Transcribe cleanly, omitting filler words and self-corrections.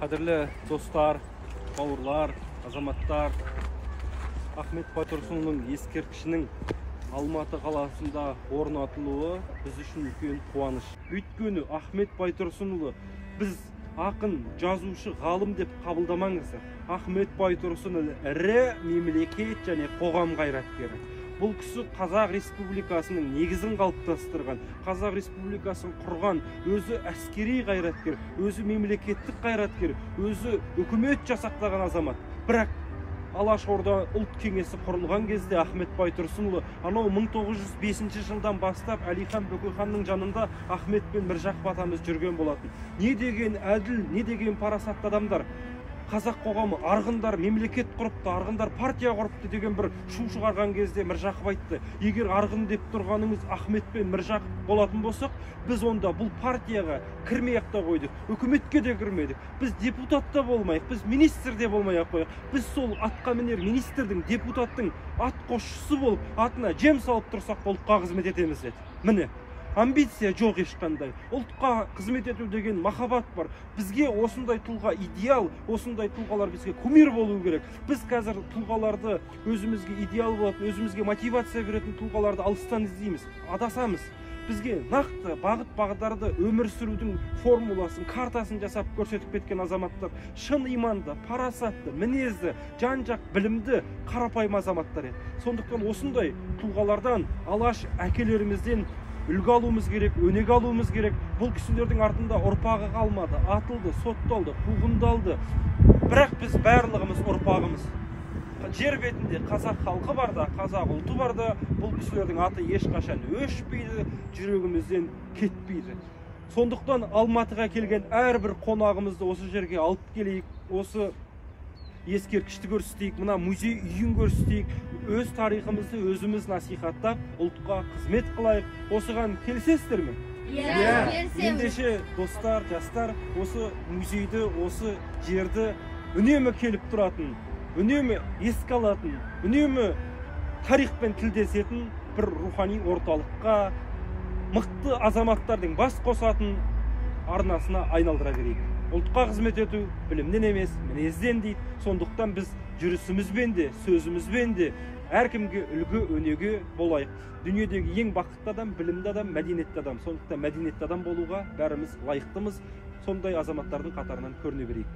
Қадірлі достар, бауырлар, азаматтар, Ахмет Байтұрсынұлының ескерткішінің Алматы қаласында орнатылуы біз үшін үлкен қуаныш. Өйткені Ахмет Байтұрсынұлы біз ақын, жазушы, ғалым деп қабылдамаңыздар. Ахмет Байтұрсынұлы ірі мемлекет және қоғам қайраткері. Бұл кісі Қазақ Республикасының негізін қалыптастырған, Қазақ Республикасын құрған, өзі әскери қайраткер, өзі мемлекеттік қайраткер, өзі үкімет жасақтаған азамат. Бірақ Алашорда ұлт кеңесі құрылған кезде Ахмет Байтұрсынұлы анау 1905 жылдан бастап Әлихан Бөкейханның жанында Ахмет пен Міржақып атамыз жүрген болатын. Не деген әділ, не деген парасатты адамдар. Қазақ қоғамы арғындар мемлекет құрыпты, арғындар партия құрыпты деген бір шу шығарған кезде Міржақып айтты: егер арғын деп тұрғаныңыз Ахмет пен Міржақып болатын болсақ, біз онда бұл партияға кірмей-ақ та қойдық, үкіметке де кірмедік, біз депутат та болмайық, біз министр де болмай-ақ қояйық, біз сол атқа мінер министрдің, депутаттың ат қосшысы болып, атына жем салып тұрсақ, ұлтқа қызмет етеміз деді. Міне, амбиция жоқ ешқандай. Ұлтқа қызмет ету деген махаббат бар. Бізге осындай тұлға идеал, осындай тұлғалар бізге кумир болу керек. Біз қазір тұлғаларды өзімізге идеал болатын, өзімізге мотивация беретін тұлғаларды алыстан іздейміз, адасамыз. Бізге нақты бағыт-бағдарды, өмір сүрудің формуласын, картасын жасап көрсетіп кеткен азаматтар, шын иманды, парасатты, мінезді, жан-жақ білімді, қарапайым азаматтар еді. Сондықтан осындай тұлғалардан, алаш әкелерімізден үлгі алуымыз керек, өнеге алуымыз керек. Бұл кісілердің артында ұрпағы қалмады, атылды, сотталды, қуғындалды. Бірақ біз барлығымыз ұрпағымыз. Жер бетінде қазақ халқы барда, қазақ ұлты барда, бұл кісілердің аты ешқашан өшпейді, жүрегімізден кетпейді. Сондықтан Алматыға келген әрбір қонағымызды осы жерге алып келейік, осы ескерткішті көрсетейік, мына музей үйін көрсетейік, өз тарихымызды өзіміз насихаттап, ұлтқа қызмет қылайық. Осыған келісесіздер ме? Иә. Ендеше достар, жастар, осы музейді, осы жерді үнемі келіп тұратын, үнемі еске алатын, үнемі тарихпен тілдесетін бір рухани орталыққа, мықты азаматтардың бас қосатын арнасына айналдыра берейік. Ұлтқа қызмет ету білімнен емес, мінезден дейді. Сондықтан біз жүрісімізбен де, сөзімізбен де әркімге үлгі, өнеге болайық. Дүниедегі ең бақытты адам, білімді адам, мәдениетті адам. Сондықтан мәдениетті адам болуға бәріміз лайықтымыз. Сондай азаматтардың қатарынан көріне берейік.